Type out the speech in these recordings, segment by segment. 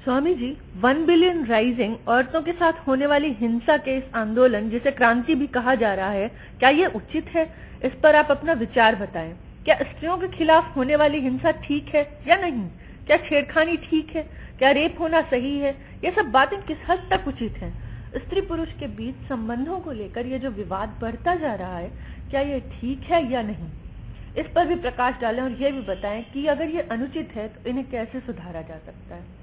Swami ji, 1 billion rising औरतों के साथ होने वाली हिंसा के इस आंदोलन, जिसे क्रांति भी कहा जा रहा है, क्या ये उचित है? इस पर आप अपना विचार बताएं। क्या स्त्रियों के खिलाफ होने वाली हिंसा ठीक है या नहीं? क्या छेड़खानी ठीक है? क्या रेप होना सही है? ये सब बातें किस हद तक उचित हैं? स्त्री पुरुष के बीच संबंधों को लेकर ये जो विवाद बढ़ता जा रहा है, क्या ये ठीक है या नहीं? इस पर भी प्रकाश डालें और ये भी बताएं कि अगर ये अनुचित है तो इन्हें कैसे सुधारा जा सकता है।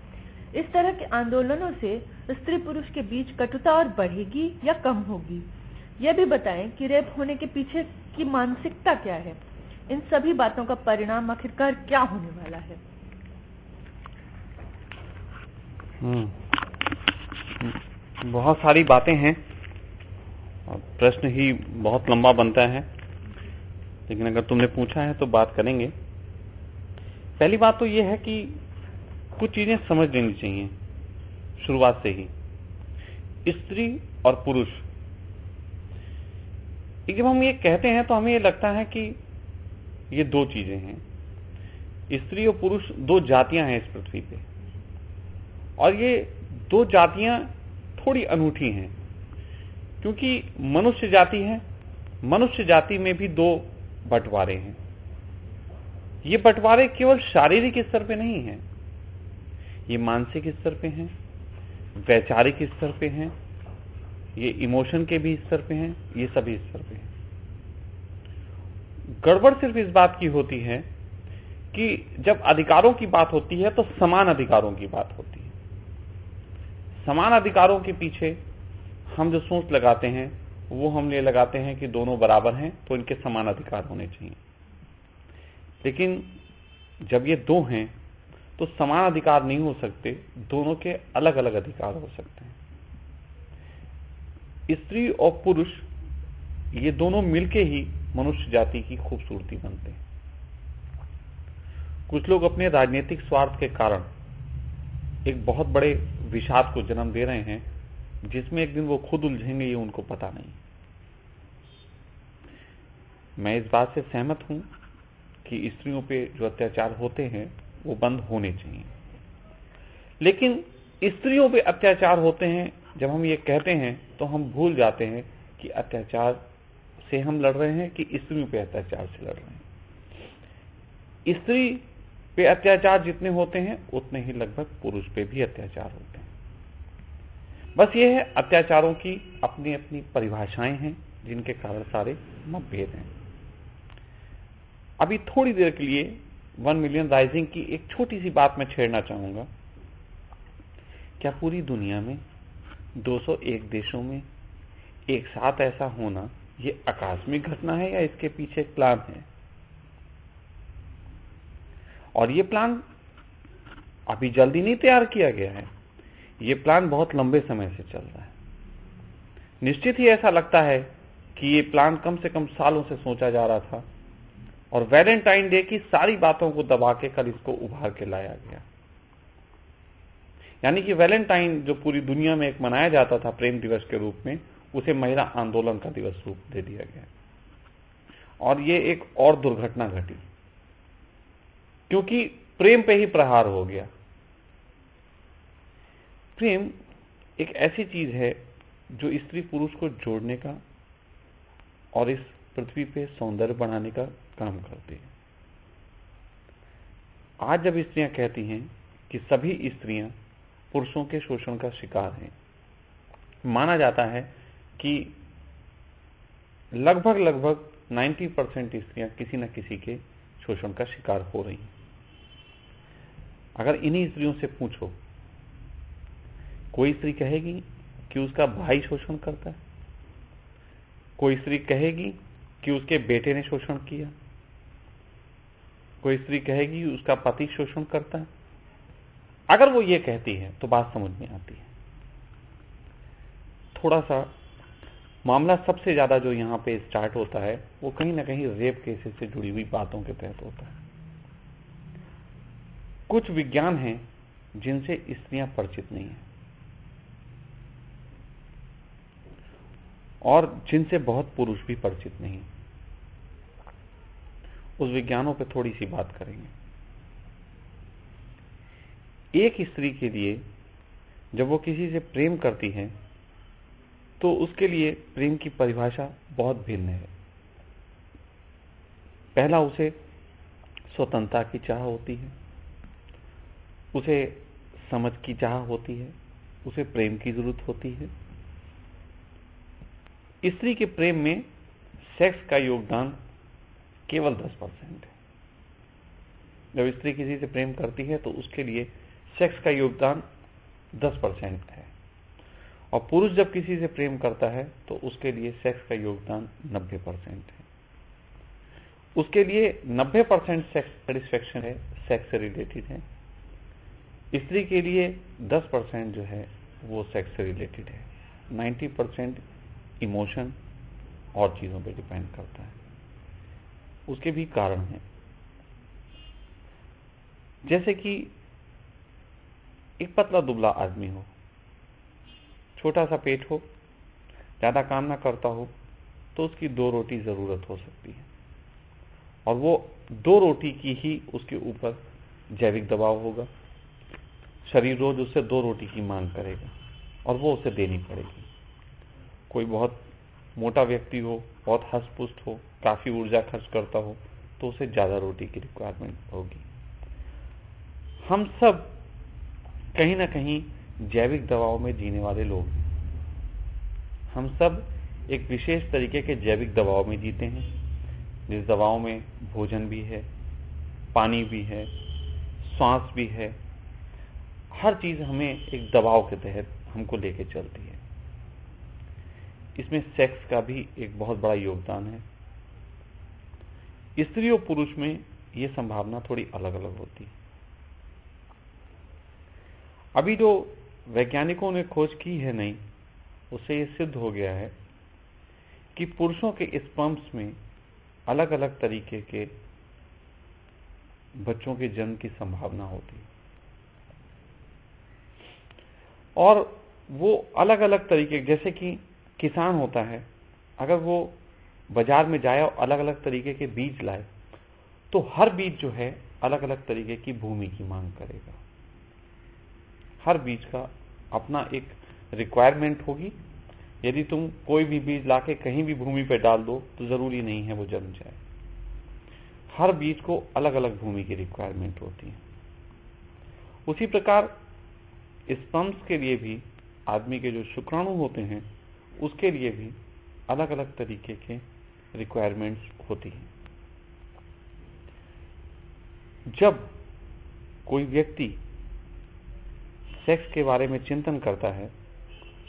इस तरह के आंदोलनों से स्त्री पुरुष के बीच कटुता और बढ़ेगी या कम होगी? यह भी बताएं कि रेप होने के पीछे की मानसिकता क्या है। इन सभी बातों का परिणाम आखिरकार क्या होने वाला है? बहुत सारी बातें हैं और प्रश्न ही बहुत लंबा बनता है, लेकिन अगर तुमने पूछा है तो बात करेंगे। पहली बात तो यह है कि कुछ चीजें समझ लेनी चाहिए शुरुआत से ही। स्त्री और पुरुष, जब हम ये कहते हैं तो हमें ये लगता है कि ये दो चीजें हैं। स्त्री और पुरुष दो जातियां हैं इस पृथ्वी पे, और ये दो जातियां थोड़ी अनूठी हैं, क्योंकि मनुष्य जाति है। मनुष्य जाति में भी दो बंटवारे हैं। ये बंटवारे केवल शारीरिक स्तर पे नहीं हैं, ये मानसिक स्तर पे हैं, वैचारिक स्तर पे हैं, ये इमोशन के भी स्तर पे हैं, ये सभी स्तर पे हैं। गड़बड़ सिर्फ इस बात की होती है कि जब अधिकारों की बात होती है तो समान अधिकारों की बात होती है। समान अधिकारों के पीछे हम जो सोच लगाते हैं वो हम ये लगाते हैं कि दोनों बराबर हैं तो इनके समान अधिकार होने चाहिए। लेकिन जब ये दो हैं तो समान अधिकार नहीं हो सकते, दोनों के अलग अलग अधिकार हो सकते हैं। स्त्री और पुरुष ये दोनों मिलके ही मनुष्य जाति की खूबसूरती बनते हैं। कुछ लोग अपने राजनीतिक स्वार्थ के कारण एक बहुत बड़े विषाद को जन्म दे रहे हैं, जिसमें एक दिन वो खुद उलझेंगे ये उनको पता नहीं। मैं इस बात से सहमत हूं कि स्त्रियों पे जो अत्याचार होते हैं वो बंद होने चाहिए, लेकिन स्त्रियों पे अत्याचार होते हैं जब हम ये कहते हैं तो हम भूल जाते हैं कि अत्याचार से हम लड़ रहे हैं कि स्त्रियों पे अत्याचार से लड़ रहे हैं। स्त्री पे अत्याचार जितने होते हैं उतने ही लगभग पुरुष पे भी अत्याचार होते हैं। बस ये है, अत्याचारों की अपनी अपनी परिभाषाएं हैं जिनके कारण सारे मतभेद हैं। अभी थोड़ी देर के लिए 1 मिलियन राइजिंग की एक छोटी सी बात मैं छेड़ना चाहूंगा। क्या पूरी दुनिया में 201 देशों में एक साथ ऐसा होना ये आकस्मिक घटना है या इसके पीछे एक प्लान है? और ये प्लान अभी जल्दी नहीं तैयार किया गया है, ये प्लान बहुत लंबे समय से चल रहा है। निश्चित ही ऐसा लगता है कि ये प्लान कम से कम सालों से सोचा जा रहा था और वैलेंटाइन डे की सारी बातों को दबा के कल इसको उभार के लाया गया। यानी कि वैलेंटाइन जो पूरी दुनिया में एक मनाया जाता था प्रेम दिवस के रूप में, उसे महिला आंदोलन का दिवस रूप दे दिया गया। और ये एक और दुर्घटना घटी, क्योंकि प्रेम पे ही प्रहार हो गया। प्रेम एक ऐसी चीज है जो स्त्री पुरुष को जोड़ने का और इस पृथ्वी पे सौंदर्य बढ़ाने का काम करती है। आज जब स्त्रियां कहती हैं कि सभी स्त्रियां पुरुषों के शोषण का शिकार हैं, माना जाता है कि लगभग 90% स्त्रियां किसी न किसी के शोषण का शिकार हो रही हैं। अगर इन्हीं स्त्रियों से पूछो, कोई स्त्री कहेगी कि उसका भाई शोषण करता है, कोई स्त्री कहेगी कि उसके बेटे ने शोषण किया, कोई स्त्री कहेगी उसका पति शोषण करता है। अगर वो ये कहती है तो बात समझ में आती है। थोड़ा सा मामला सबसे ज्यादा जो यहां पे स्टार्ट होता है वो कहीं ना कहीं रेप केसेस से जुड़ी हुई बातों के तहत होता है। कुछ विज्ञान हैं जिनसे स्त्रियां परिचित नहीं है और जिनसे बहुत पुरुष भी परिचित नहीं। उस विज्ञानों पे थोड़ी सी बात करेंगे। एक स्त्री के लिए जब वो किसी से प्रेम करती है तो उसके लिए प्रेम की परिभाषा बहुत भिन्न है। पहला, उसे स्वतंत्रता की चाह होती है, उसे समझ की चाह होती है, उसे प्रेम की जरूरत होती है। स्त्री के प्रेम में सेक्स का योगदान केवल 10% है। जब स्त्री किसी से प्रेम करती है तो उसके लिए सेक्स का योगदान 10% है, और पुरुष जब किसी से प्रेम करता है तो उसके लिए सेक्स का योगदान 90% है। उसके लिए 90% सेक्स सेटिस्फैक्शन है, सेक्स से रिलेटेड है। स्त्री के लिए 10% जो है वो सेक्स से रिलेटेड है। 90% इमोशन और चीजों पे डिपेंड करता है। उसके भी कारण हैं, जैसे कि एक पतला दुबला आदमी हो, छोटा सा पेट हो, ज्यादा काम ना करता हो, तो उसकी 2 रोटी जरूरत हो सकती है, और वो 2 रोटी की ही उसके ऊपर जैविक दबाव होगा। शरीर रोज उससे 2 रोटी की मांग करेगा और वो उसे देनी पड़ेगी। कोई बहुत मोटा व्यक्ति हो, बहुत हष्ट-पुष्ट हो, काफी ऊर्जा खर्च करता हो, तो उसे ज्यादा रोटी की रिक्वायरमेंट होगी। हम सब कहीं ना कहीं जैविक दबाव में जीने वाले लोग हैं। हम सब एक विशेष तरीके के जैविक दबाव में जीते हैं, जिस दबाव में भोजन भी है, पानी भी है, सांस भी है। हर चीज हमें एक दबाव के तहत हमको लेके चलती है। इसमें सेक्स का भी एक बहुत बड़ा योगदान है। स्त्री और पुरुष में यह संभावना थोड़ी अलग अलग होती है। अभी जो वैज्ञानिकों ने खोज की है नई, उससे यह सिद्ध हो गया है कि पुरुषों के स्पर्म्स में अलग अलग तरीके के बच्चों के जन्म की संभावना होती है, और वो अलग अलग तरीके, जैसे कि किसान होता है, अगर वो बाजार में जाए और अलग अलग तरीके के बीज लाए, तो हर बीज जो है अलग अलग तरीके की भूमि की मांग करेगा। हर बीज का अपना एक रिक्वायरमेंट होगी। यदि तुम कोई भी बीज लाके कहीं भी भूमि पे डाल दो तो जरूरी नहीं है वो जम जाए। हर बीज को अलग अलग भूमि की रिक्वायरमेंट होती है। उसी प्रकार स्पर्म्स के लिए भी, आदमी के जो शुक्राणु होते हैं उसके लिए भी अलग अलग तरीके के रिक्वायरमेंट्स होती हैं। जब कोई व्यक्ति सेक्स के बारे में चिंतन करता है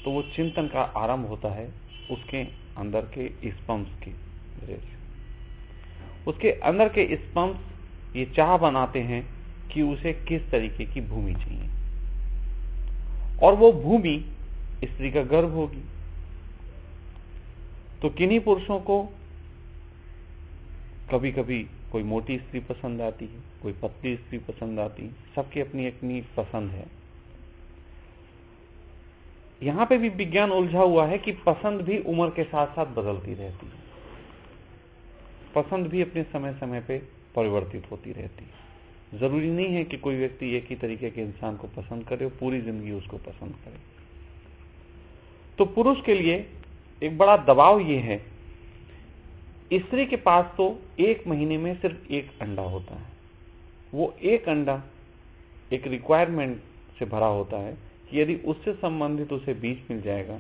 तो वो चिंतन का आरंभ होता है उसके अंदर के स्पर्म्स की वजह से। उसके अंदर के स्पर्म्स ये चाह बनाते हैं कि उसे किस तरीके की भूमि चाहिए, और वो भूमि स्त्री का गर्भ होगी। तो किन्हीं पुरुषों को कभी कभी कोई मोटी स्त्री पसंद आती है, कोई पतली स्त्री पसंद आती है। सबकी अपनी अपनी पसंद है। यहां पे भी विज्ञान उलझा हुआ है कि पसंद भी उम्र के साथ साथ बदलती रहती है। पसंद भी अपने समय समय पे परिवर्तित होती रहती है। जरूरी नहीं है कि कोई व्यक्ति एक ही तरीके के इंसान को पसंद करे और पूरी जिंदगी उसको पसंद करे। तो पुरुष के लिए एक बड़ा दबाव ये है, स्त्री के पास तो 1 महीने में सिर्फ 1 अंडा होता है। वो 1 अंडा एक रिक्वायरमेंट से भरा होता है कि यदि उससे संबंधित उसे बीज मिल जाएगा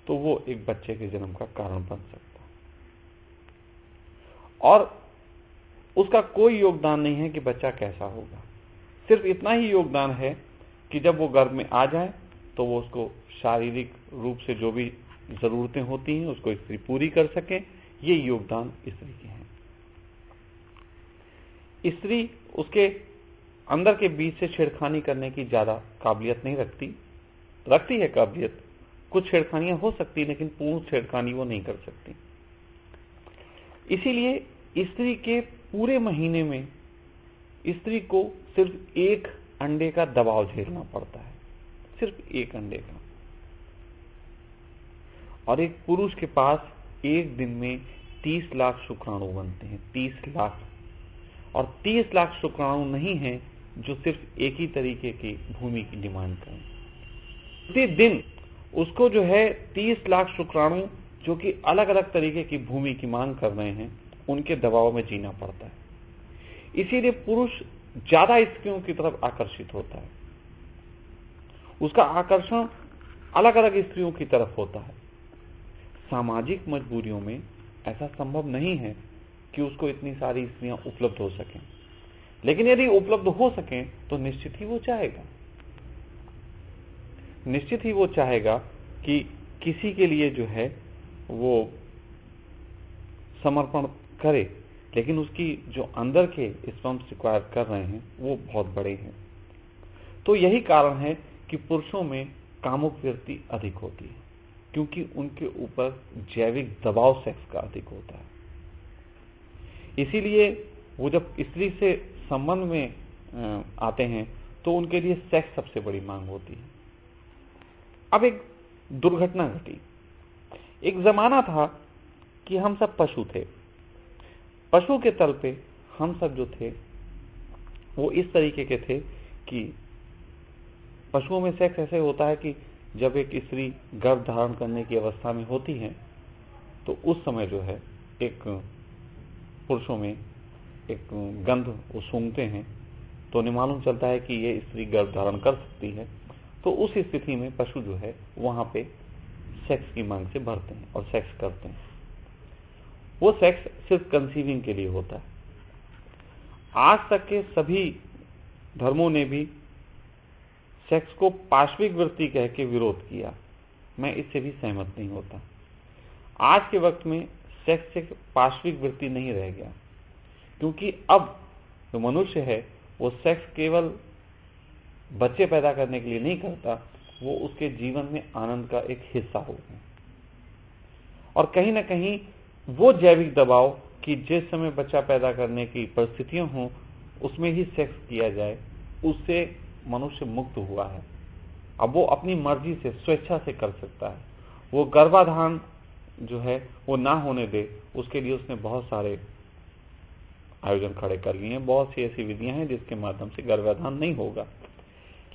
तो वो एक बच्चे के जन्म का कारण बन सकता है, और उसका कोई योगदान नहीं है कि बच्चा कैसा होगा। सिर्फ इतना ही योगदान है कि जब वो गर्भ में आ जाए तो वो उसको शारीरिक रूप से जो भी जरूरतें होती हैं उसको स्त्री पूरी कर सके। ये योगदान स्त्री के हैं। स्त्री उसके अंदर के बीज से छेड़खानी करने की ज्यादा काबिलियत नहीं रखती है काबिलियत। कुछ छेड़खानियां हो सकती है, लेकिन पूर्ण छेड़खानी वो नहीं कर सकती। इसीलिए स्त्री के पूरे महीने में स्त्री को सिर्फ 1 अंडे का दबाव झेलना पड़ता है, सिर्फ 1 अंडे का। और एक पुरुष के पास एक दिन में 30 लाख शुक्राणु बनते हैं, 30 लाख। और 30 लाख शुक्राणु नहीं है जो सिर्फ एक ही तरीके की भूमि की डिमांड करें। प्रतिदिन उसको जो है 30 लाख शुक्राणु जो कि अलग अलग तरीके की भूमि की मांग कर रहे हैं, उनके दबाव में जीना पड़ता है। इसीलिए पुरुष ज्यादा स्त्रियों की तरफ आकर्षित होता है, उसका आकर्षण अलग अलग स्त्रियों की तरफ होता है। सामाजिक मजबूरियों में ऐसा संभव नहीं है कि उसको इतनी सारी स्त्रियां उपलब्ध हो सकें, लेकिन यदि उपलब्ध हो सकें तो निश्चित ही वो चाहेगा कि किसी के लिए जो है वो समर्पण करे, लेकिन उसकी जो अंदर के स्पर्म्स रिक्वायर कर रहे हैं वो बहुत बड़े हैं। तो यही कारण है कि पुरुषों में कामुक वृत्ति अधिक होती है, क्योंकि उनके ऊपर जैविक दबाव सेक्स का अधिक होता है। इसीलिए वो जब स्त्री से संबंध में आते हैं तो उनके लिए सेक्स सबसे बड़ी मांग होती है। अब एक दुर्घटना घटी। एक जमाना था कि हम सब पशु थे, पशु के तल पे हम सब जो थे वो इस तरीके के थे कि पशुओं में सेक्स ऐसे होता है कि जब एक स्त्री गर्भ धारण करने की अवस्था में होती है तो उस समय जो है एक पुरुषों में एक गंध वो सूंघते हैं तो उन्हें मालूम चलता है कि ये स्त्री गर्भ धारण कर सकती है। तो उस स्थिति में पशु जो है वहां पे सेक्स की मांग से भरते हैं और सेक्स करते हैं। वो सेक्स सिर्फ कंसीविंग के लिए होता है। आज तक के सभी धर्मों ने भी सेक्स को पाशविक वृत्ति कह के विरोध किया। मैं इससे भी सहमत नहीं होता। आज के वक्त में सेक्स एक पाशविक वृत्ति नहीं रह गया, क्योंकि अब जो मनुष्य है वो सेक्स केवल बच्चे पैदा करने के लिए नहीं करता, वो उसके जीवन में आनंद का एक हिस्सा हो गया। और कहीं ना कहीं वो जैविक दबाव कि जिस समय बच्चा पैदा करने की परिस्थितियां हों उसमें ही सेक्स किया जाए, उससे मनुष्य मुक्त हुआ है। अब वो अपनी मर्जी से स्वेच्छा से कर सकता है। वो गर्भाधान जो है वो ना होने दे, उसके लिए उसने बहुत सारे आयोजन खड़े कर लिए हैं। बहुत सी ऐसी विधियां हैं जिसके माध्यम से गर्भाधान नहीं होगा,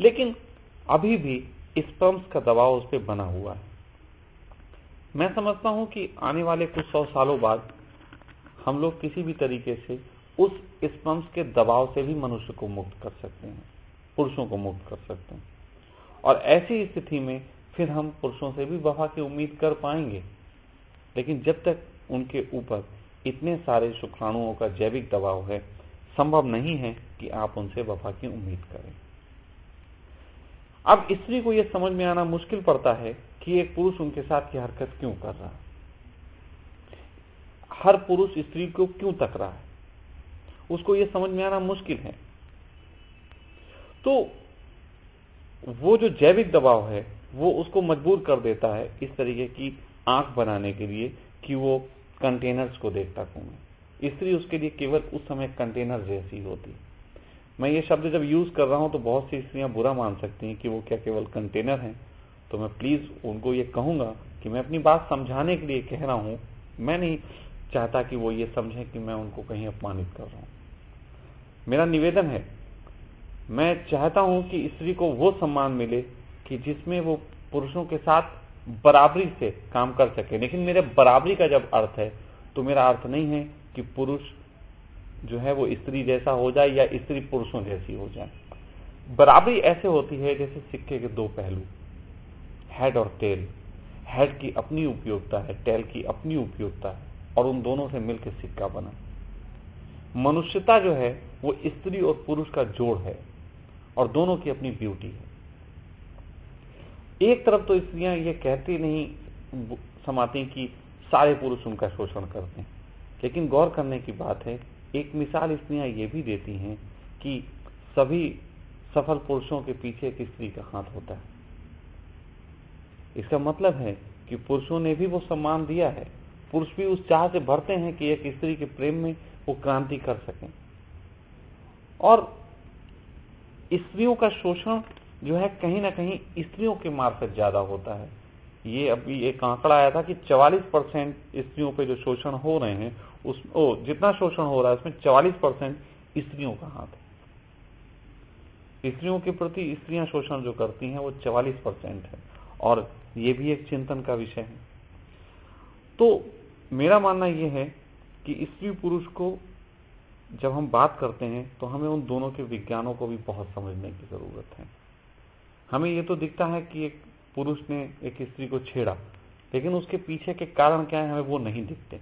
लेकिन अभी भी स्पर्म्स का दबाव उस पर बना हुआ है। मैं समझता हूं कि आने वाले कुछ 100 सालों बाद हम लोग किसी भी तरीके से उस स्पर्म्स के दबाव से भी मनुष्य को मुक्त कर सकते हैं, पुरुषों को मुक्त कर सकते हैं। और ऐसी स्थिति में फिर हम पुरुषों से भी वफा की उम्मीद कर पाएंगे, लेकिन जब तक उनके ऊपर इतने सारे शुक्राणुओं का जैविक दबाव है, संभव नहीं है कि आप उनसे वफा की उम्मीद करें। अब स्त्री को यह समझ में आना मुश्किल पड़ता है कि एक पुरुष उनके साथ यह हरकत क्यों कर रहा है। हर पुरुष स्त्री को क्यों तक रहा है, उसको यह समझ में आना मुश्किल है। तो वो जो जैविक दबाव है वो उसको मजबूर कर देता है इस तरीके की आंख बनाने के लिए कि वो कंटेनर्स को देखता घूमे। स्त्री उसके लिए केवल उस समय कंटेनर जैसी होती। मैं ये शब्द जब यूज कर रहा हूं तो बहुत सी स्त्रियां बुरा मान सकती हैं कि वो क्या केवल कंटेनर हैं। तो मैं प्लीज उनको ये कहूंगा कि मैं अपनी बात समझाने के लिए कह रहा हूं। मैं नहीं चाहता कि वो ये समझें कि मैं उनको कहीं अपमानित कर रहा हूं। मेरा निवेदन है, मैं चाहता हूं कि स्त्री को वो सम्मान मिले कि जिसमें वो पुरुषों के साथ बराबरी से काम कर सके। लेकिन मेरे बराबरी का जब अर्थ है तो मेरा अर्थ नहीं है कि पुरुष जो है वो स्त्री जैसा हो जाए या स्त्री पुरुषों जैसी हो जाए। बराबरी ऐसे होती है जैसे सिक्के के दो पहलू, हेड और टेल। हेड की अपनी उपयोगिता है, टेल की अपनी उपयोगिता है, और उन दोनों से मिलकर सिक्का बना। मनुष्यता जो है वो स्त्री और पुरुष का जोड़ है और दोनों की अपनी ब्यूटी है। एक तरफ तो स्त्रियां ये कहती नहीं समाती कि सारे पुरुष उनका शोषण करते हैं, लेकिन गौर करने की बात है, एक मिसाल स्त्रियां ये भी देती हैं कि सभी सफल पुरुषों के पीछे एक स्त्री का हाथ होता है। इसका मतलब है कि पुरुषों ने भी वो सम्मान दिया है। पुरुष भी उस चाह से भरते हैं कि एक स्त्री के प्रेम में वो क्रांति कर सकें। और स्त्रियों का शोषण जो है कहीं ना कहीं स्त्रियों के मार्फत ज्यादा होता है। ये अभी एक आंकड़ा आया था कि 44% स्त्रियों पे जो शोषण हो रहे हैं जितना शोषण हो रहा है उसमें 44% स्त्रियों का हाथ है। स्त्रियों के प्रति स्त्रियां शोषण जो करती हैं वो 44% है, और ये भी एक चिंतन का विषय है। तो मेरा मानना यह है कि स्त्री पुरुष को जब हम बात करते हैं तो हमें उन दोनों के विज्ञानों को भी बहुत समझने की जरूरत है। हमें ये तो दिखता है कि एक पुरुष ने एक स्त्री को छेड़ा, लेकिन उसके पीछे के कारण क्या है हमें वो नहीं दिखते।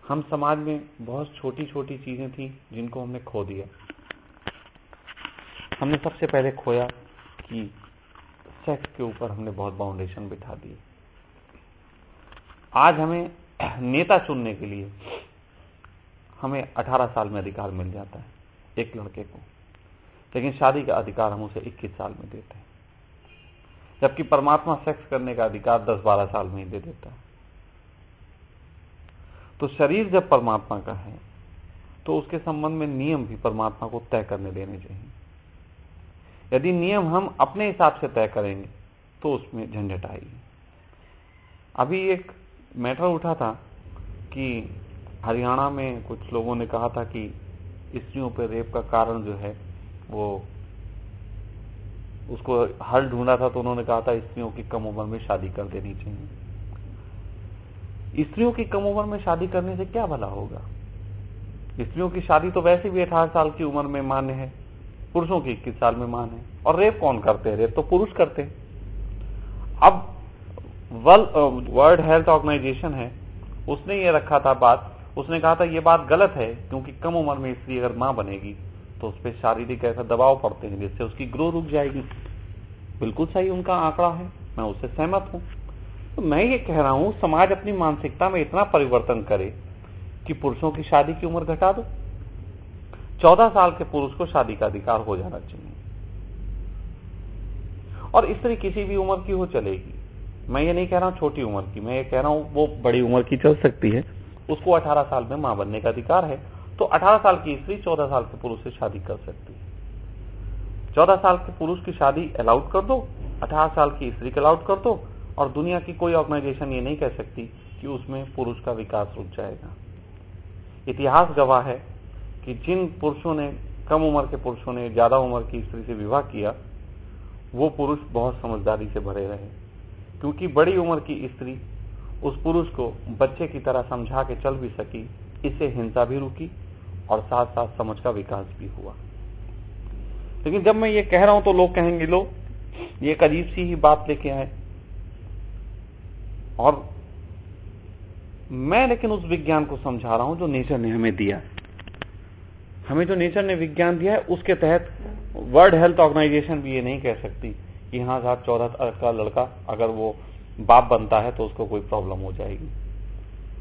हम समाज में बहुत छोटी छोटी चीजें थी जिनको हमने खो दिया। हमने सबसे पहले खोया कि सेक्स के ऊपर हमने बहुत बाउंडेशन बिठा दिए। आज हमें नेता चुनने के लिए हमें 18 साल में अधिकार मिल जाता है एक लड़के को, लेकिन शादी का अधिकार हम उसे 21 साल में देते हैं, जबकि परमात्मा सेक्स करने का अधिकार 10-12 साल में ही दे देता है। तो शरीर जब परमात्मा का है तो उसके संबंध में नियम भी परमात्मा को तय करने देने चाहिए। यदि नियम हम अपने हिसाब से तय करेंगे तो उसमें झंझट आएगी। अभी एक मैटर उठा था कि हरियाणा में कुछ लोगों ने कहा था कि स्त्रियों पर रेप का कारण जो है वो उसको हल ढूंढा था, तो उन्होंने कहा था स्त्रियों की कम उम्र में शादी कर देनी चाहिए। स्त्रियों की कम उम्र में शादी करने से क्या भला होगा? स्त्रियों की शादी तो वैसे भी 18 साल की उम्र में मान्य है, पुरुषों की 21 साल में मान्य है। और रेप कौन करते हैं? रेप तो पुरुष करते हैं। अब वर्ल्ड हेल्थ ऑर्गेनाइजेशन है, उसने ये रखा था बात, उसने कहा था ये बात गलत है क्योंकि कम उम्र में स्त्री अगर मां बनेगी तो उस पर शारीरिक ऐसा दबाव पड़ते हैं जिससे उसकी ग्रोथ रुक जाएगी। बिल्कुल सही उनका आंकड़ा है, मैं उससे सहमत हूं। तो मैं ये कह रहा हूं समाज अपनी मानसिकता में इतना परिवर्तन करे कि पुरुषों की शादी की उम्र घटा दो। 14 साल के पुरुष को शादी का अधिकार हो जाना चाहिए, और स्त्री किसी भी उम्र की हो चलेगी। मैं ये नहीं कह रहा हूं छोटी उम्र की, मैं ये कह रहा हूं वो बड़ी उम्र की चल सकती है, उसको 18 साल में मां बनने का अधिकार है। तो 18 साल की स्त्री 14 साल के पुरुष से शादी कर सकती है। 14 साल के पुरुष की शादी अलाउड कर दो, 18 साल की स्त्री को अलाउड कर दो, और दुनिया की कोई ऑर्गेनाइजेशन ये नहीं कह सकती कि उसमें पुरुष का विकास रुक जाएगा। इतिहास गवाह है कि जिन पुरुषों ने, कम उम्र के पुरुषों ने ज्यादा उम्र की स्त्री से विवाह किया, वो पुरुष बहुत समझदारी से भरे रहे, क्योंकि बड़ी उम्र की स्त्री उस पुरुष को बच्चे की तरह समझा के चल भी सकी, इससे हिंसा भी रुकी और साथ साथ समझ का विकास भी हुआ। लेकिन जब मैं ये कह रहा हूं तो लोग कहेंगे लो ये एक अजीब सी ही बात लेके आए, और मैं लेकिन उस विज्ञान को समझा रहा हूं जो नेचर ने हमें दिया। हमें जो नेचर ने विज्ञान दिया है उसके तहत वर्ल्ड हेल्थ ऑर्गेनाइजेशन भी ये नहीं कह सकती कि हाँ साहब 14 साल का लड़का अगर वो बाप बनता है तो उसको कोई प्रॉब्लम हो जाएगी,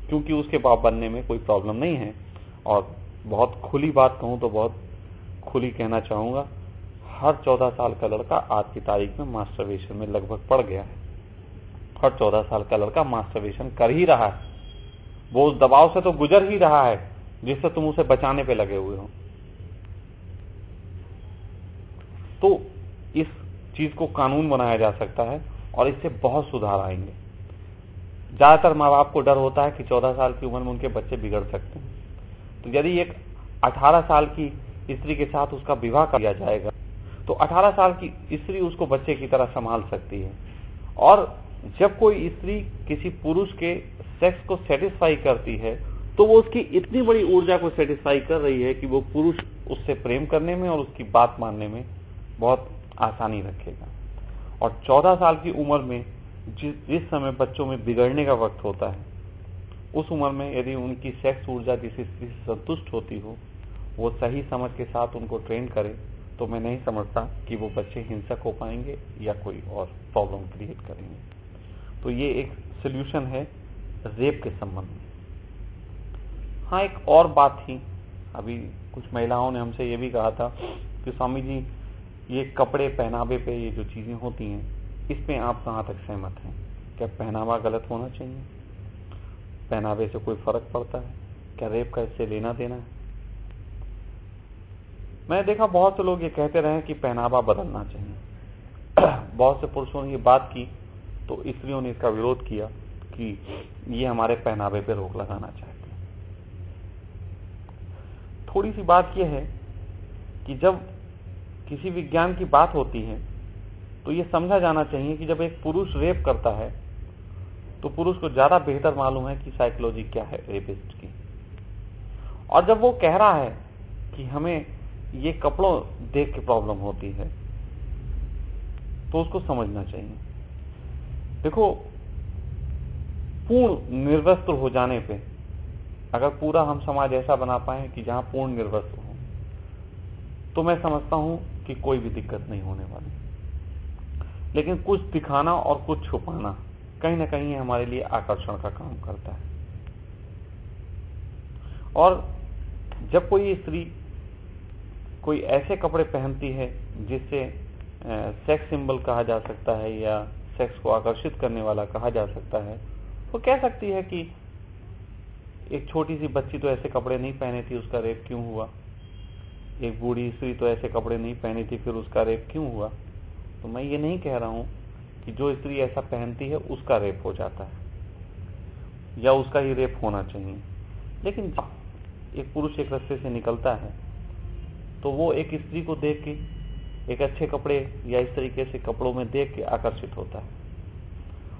क्योंकि उसके बाप बनने में कोई प्रॉब्लम नहीं है। और बहुत खुली बात कहूं तो बहुत खुली कहना चाहूंगा, हर 14 साल का लड़का आज की तारीख में मास्टरबेशन में लगभग पड़ गया है। हर 14 साल का लड़का मास्टरबेशन कर ही रहा है, वो उस दबाव से तो गुजर ही रहा है जिससे तुम उसे बचाने पे लगे हुए हो। तो इस चीज को कानून बनाया जा सकता है और इससे बहुत सुधार आएंगे। ज्यादातर माँ बाप को डर होता है कि 14 साल की उम्र में उनके बच्चे बिगड़ सकते हैं, तो यदि एक 18 साल की स्त्री के साथ उसका विवाह किया जाएगा तो 18 साल की स्त्री उसको बच्चे की तरह संभाल सकती है। और जब कोई स्त्री किसी पुरुष के सेक्स को सेटिस्फाई करती है तो वो उसकी इतनी बड़ी ऊर्जा को सेटिस्फाई कर रही है कि वो पुरुष उससे प्रेम करने में और उसकी बात मानने में बहुत आसानी रखेगा। और 14 साल की उम्र में जिस समय बच्चों में बिगड़ने का वक्त होता है, उस उम्र में यदि उनकी सेक्स ऊर्जा जिस स्त्री से संतुष्ट होती हो, वो सही समझ के साथ उनको ट्रेन करे, तो मैं नहीं समझता कि वो बच्चे हिंसक हो पाएंगे या कोई और प्रॉब्लम क्रिएट करेंगे। तो ये एक सोल्यूशन है रेप के संबंध में। हाँ, एक और बात थी, अभी कुछ महिलाओं ने हमसे ये भी कहा था कि स्वामी जी ये कपड़े पहनावे पे ये जो चीजें होती हैं इसमें आप कहाँ तक सहमत हैं? क्या पहनावा गलत होना चाहिए? पहनावे से कोई फर्क पड़ता है? क्या रेप का इससे लेना देना है? मैंने देखा बहुत से लोग ये कहते रहे कि पहनावा बदलना चाहिए। बहुत से पुरुषों ने ये बात की तो स्त्रियों ने इसका विरोध किया कि ये हमारे पहनावे पे रोक लगाना चाहते हैं। थोड़ी सी बात यह है कि जब किसी विज्ञान की बात होती है तो ये समझा जाना चाहिए कि जब एक पुरुष रेप करता है तो पुरुष को ज्यादा बेहतर मालूम है कि साइकोलॉजी क्या है रेपिस्ट की, और जब वो कह रहा है कि हमें ये कपड़ों देख के प्रॉब्लम होती है तो उसको समझना चाहिए। देखो, पूर्ण निर्वस्त्र हो जाने पे, अगर पूरा हम समाज ऐसा बना पाए कि जहां पूर्ण निर्वस्त्र हो, तो मैं समझता हूं कि कोई भी दिक्कत नहीं होने वाली। लेकिन कुछ दिखाना और कुछ छुपाना कहीं ना कहीं हमारे लिए आकर्षण का काम करता है। और जब कोई स्त्री कोई ऐसे कपड़े पहनती है जिससे सेक्स सिंबल कहा जा सकता है या सेक्स को आकर्षित करने वाला कहा जा सकता है, तो कह सकती है कि एक छोटी सी बच्ची तो ऐसे कपड़े नहीं पहने थी, उसका रेप क्यों हुआ? एक बूढ़ी स्त्री तो ऐसे कपड़े नहीं पहनी थी, फिर उसका रेप क्यों हुआ? तो मैं ये नहीं कह रहा हूं कि जो स्त्री ऐसा पहनती है उसका रेप हो जाता है या उसका ही रेप होना चाहिए। लेकिन एक पुरुष एक रास्ते से निकलता है तो वो एक स्त्री को देख के, एक अच्छे कपड़े या इस तरीके से कपड़ों में देख के आकर्षित होता है।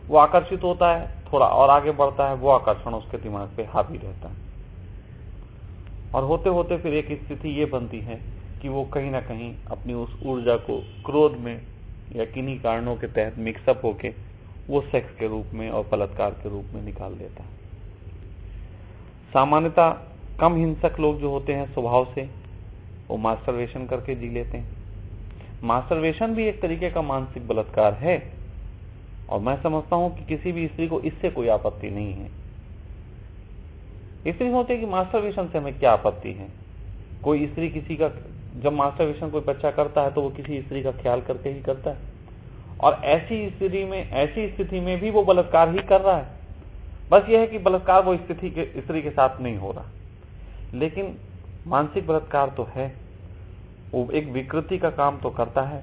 वो आकर्षित होता है, थोड़ा और आगे बढ़ता है, वो आकर्षण उसके दिमाग पे हावी रहता है, और होते होते फिर एक स्थिति ये बनती है कि वो कहीं ना कहीं अपनी उस ऊर्जा को क्रोध में या किन्हीं कारणों के तहत मिक्सअप होके वो सेक्स के रूप में और बलात्कार के रूप में निकाल देता है। सामान्यतः कम हिंसक लोग जो होते हैं स्वभाव से, वो मास्टरबेशन करके जी लेते हैं। मास्टरबेशन भी एक तरीके का मानसिक बलात्कार है, और मैं समझता हूं कि किसी भी स्त्री को इससे कोई आपत्ति नहीं है। स्त्री सोचते हैं कि मास्टरबेशन से हमें क्या आपत्ति है। कोई स्त्री किसी का, जब मास्टरबेशन कोई बच्चा करता है तो वो किसी स्त्री का ख्याल करके ही करता है, और ऐसी स्थिति में भी वो बलात्कार ही कर रहा है। बस यह है कि बलात्कार वो स्त्री के साथ नहीं हो रहा, लेकिन मानसिक बलात्कार तो है, वो एक विकृति का काम तो करता है।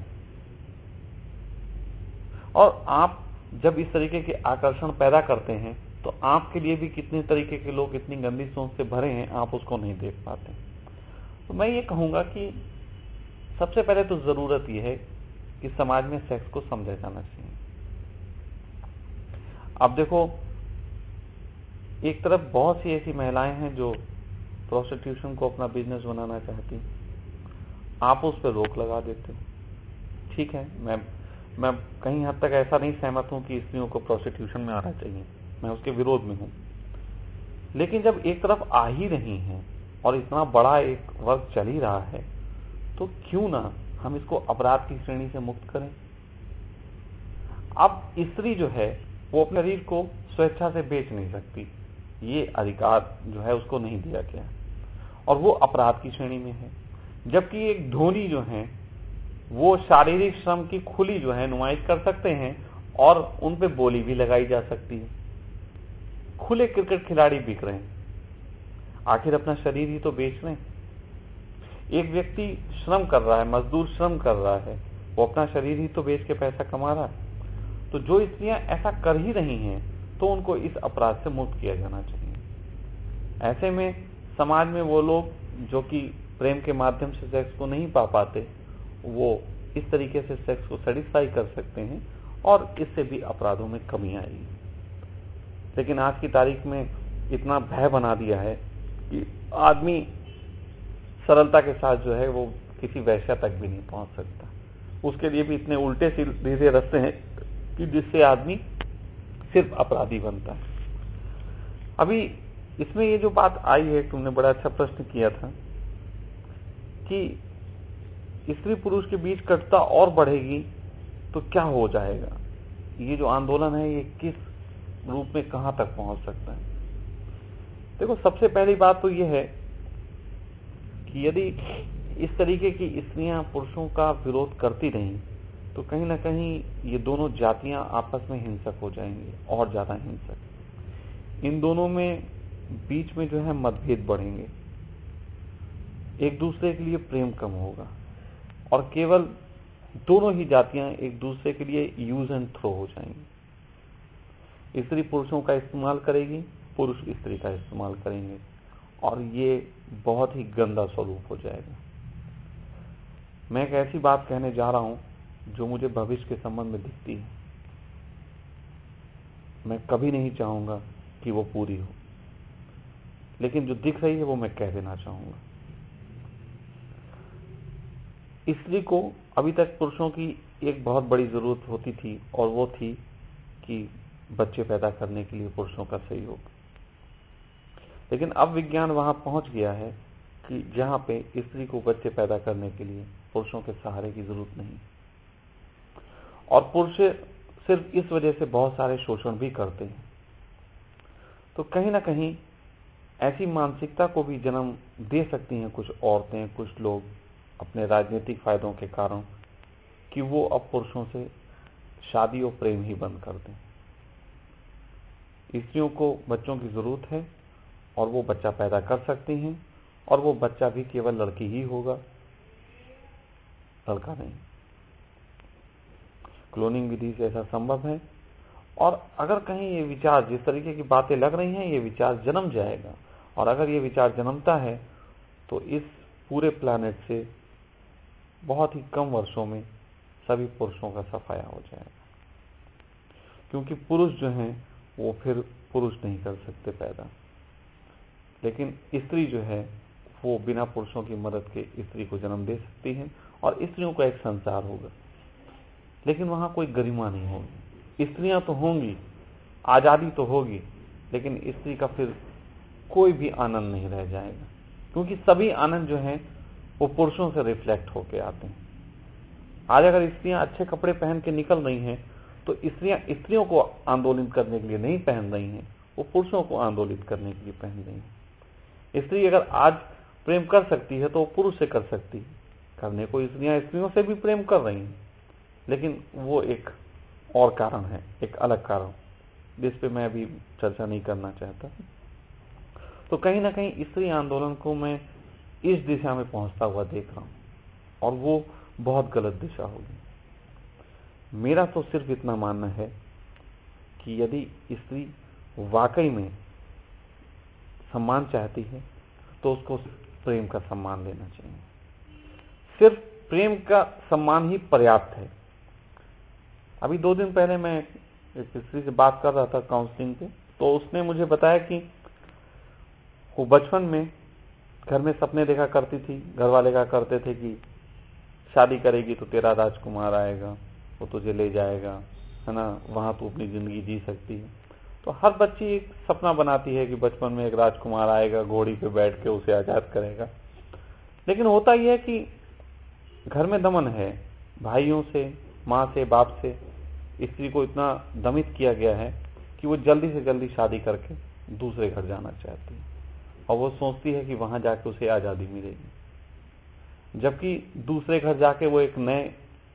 और आप जब इस तरीके के आकर्षण पैदा करते हैं तो आपके लिए भी कितने तरीके के लोग इतनी गंदी सोच से भरे हैं, आप उसको नहीं देख पाते। तो मैं ये कहूंगा कि सबसे पहले तो जरूरत यह है कि समाज में सेक्स को समझा जाना चाहिए। अब देखो, एक तरफ बहुत सी ऐसी महिलाएं हैं जो प्रोस्टिट्यूशन को अपना बिजनेस बनाना चाहती, आप उस पर रोक लगा देते हो। ठीक है, मैं कहीं हद तक ऐसा नहीं सहमत हूं कि स्त्रियों को प्रोस्टिट्यूशन में आना चाहिए, मैं उसके विरोध में हूं। लेकिन जब एक तरफ आ ही रही हैं और इतना बड़ा एक वर्ग चल ही रहा है, तो क्यों ना हम इसको अपराध की श्रेणी से मुक्त करें। अब स्त्री जो है वो अपने शरीर को स्वेच्छा से बेच नहीं सकती, ये अधिकार जो है उसको नहीं दिया गया, और वो अपराध की श्रेणी में है। जबकि एक धोनी जो है वो शारीरिक श्रम की खुली जो है नुमाइश कर सकते हैं, और उन पे बोली भी लगाई जा सकती है। खुले क्रिकेट खिलाड़ी बिक रहे हैं, आखिर अपना शरीर ही तो बेच रहे हैं। एक व्यक्ति श्रम कर रहा है, मजदूर श्रम कर रहा है, वो अपना शरीर ही तो बेच के पैसा कमा रहा है। तो जो स्त्रियां ऐसा कर ही रही हैं तो उनको इस अपराध से मुक्त किया जाना चाहिए। ऐसे में समाज में वो लोग जो कि प्रेम के माध्यम से सेक्स को नहीं पा पाते, वो इस तरीके से सेक्स को सेटिस्फाई कर सकते हैं, और इससे भी अपराधों में कमी आएगी। लेकिन आज की तारीख में इतना भय बना दिया है कि आदमी सरलता के साथ जो है वो किसी वैश्या तक भी नहीं पहुंच सकता। उसके लिए भी इतने उल्टे सीधे रास्ते हैं कि जिससे आदमी सिर्फ अपराधी बनता है। अभी इसमें ये जो बात आई है, तुमने बड़ा अच्छा प्रश्न किया था कि स्त्री पुरुष के बीच कटुता और बढ़ेगी तो क्या हो जाएगा, ये जो आंदोलन है ये किस रूप में कहां तक पहुंच सकता है। देखो, सबसे पहली बात तो यह है कि यदि इस तरीके की स्त्रियां पुरुषों का विरोध करती रहीं तो कहीं ना कहीं ये दोनों जातियां आपस में हिंसक हो जाएंगी, और ज्यादा हिंसक। इन दोनों में बीच में जो है मतभेद बढ़ेंगे, एक दूसरे के लिए प्रेम कम होगा, और केवल दोनों ही जातियां एक दूसरे के लिए यूज एंड थ्रो हो जाएंगी। स्त्री पुरुषों का इस्तेमाल करेगी, पुरुष स्त्री का इस्तेमाल करेंगे, और ये बहुत ही गंदा स्वरूप हो जाएगा। मैं एक ऐसी बात कहने जा रहा हूं जो मुझे भविष्य के संबंध में दिखती है। मैं कभी नहीं चाहूंगा कि वो पूरी हो, लेकिन जो दिख रही है वो मैं कह देना चाहूंगा। स्त्री को अभी तक पुरुषों की एक बहुत बड़ी जरूरत होती थी, और वो थी कि बच्चे पैदा करने के लिए पुरुषों का सहयोग। लेकिन अब विज्ञान वहां पहुंच गया है कि जहां पे स्त्री को बच्चे पैदा करने के लिए पुरुषों के सहारे की जरूरत नहीं, और पुरुष सिर्फ इस वजह से बहुत सारे शोषण भी करते हैं। तो कहीं ना कहीं ऐसी मानसिकता को भी जन्म दे सकती हैं कुछ औरतें, कुछ लोग अपने राजनीतिक फायदों के कारण, कि वो अब पुरुषों से शादी और प्रेम ही बंद कर दें। स्त्रियों को बच्चों की जरूरत है और वो बच्चा पैदा कर सकती हैं, और वो बच्चा भी केवल लड़की ही होगा, लड़का नहीं। क्लोनिंग विधि से ऐसा संभव है। और अगर कहीं ये विचार, जिस तरीके की बातें लग रही हैं, ये विचार जन्म जाएगा, और अगर ये विचार जन्मता है तो इस पूरे प्लैनेट से बहुत ही कम वर्षों में सभी पुरुषों का सफाया हो जाएगा। क्योंकि पुरुष जो हैं वो फिर पुरुष नहीं कर सकते पैदा, लेकिन स्त्री जो है वो बिना पुरुषों की मदद के स्त्री को जन्म दे सकती है, और स्त्रियों का एक संसार होगा, लेकिन वहां कोई गरिमा नहीं होगी। स्त्रियां तो होंगी, आजादी तो होगी, लेकिन स्त्री का फिर कोई भी आनंद नहीं रह जाएगा, क्योंकि सभी आनंद जो हैं वो पुरुषों से रिफ्लेक्ट होके आते हैं। आज अगर स्त्रियां अच्छे कपड़े पहन के निकल रही हैं तो स्त्रियों को आंदोलित करने के लिए नहीं पहन रही हैं, वो पुरुषों को आंदोलित करने के लिए पहन रही हैं। स्त्री अगर आज प्रेम कर सकती है तो वो पुरुष से कर सकती है, करने को स्त्रियां स्त्रियों से भी प्रेम कर रही हैं, लेकिन वो एक और कारण है, एक अलग कारण, जिस पे मैं अभी चर्चा नहीं करना चाहता। तो कहीं ना कहीं स्त्री आंदोलन को मैं इस दिशा में पहुंचता हुआ देख रहा हूं, और वो बहुत गलत दिशा होगी। मेरा तो सिर्फ इतना मानना है कि यदि स्त्री वाकई में सम्मान चाहती है तो उसको प्रेम का सम्मान लेना चाहिए। सिर्फ प्रेम का सम्मान ही पर्याप्त है। अभी 2 दिन पहले मैं एक स्त्री से बात कर रहा था काउंसलिंग पे, तो उसने मुझे बताया कि वो बचपन में घर में सपने देखा करती थी, घर वाले कहा करते थे कि शादी करेगी तो तेरा राजकुमार आएगा, वो तुझे ले जाएगा, है ना, वहां तू अपनी जिंदगी जी सकती है। तो हर बच्ची एक सपना बनाती है कि बचपन में एक राजकुमार आएगा, घोड़ी पे बैठ के उसे आजाद करेगा। लेकिन होता यह है कि घर में दमन है, भाइयों से, माँ से, बाप से स्त्री को इतना दमित किया गया है कि वो जल्दी से जल्दी शादी करके दूसरे घर जाना चाहती है, और वो सोचती है कि वहां जाके उसे आजादी मिलेगी, जबकि दूसरे घर जाके वो एक नए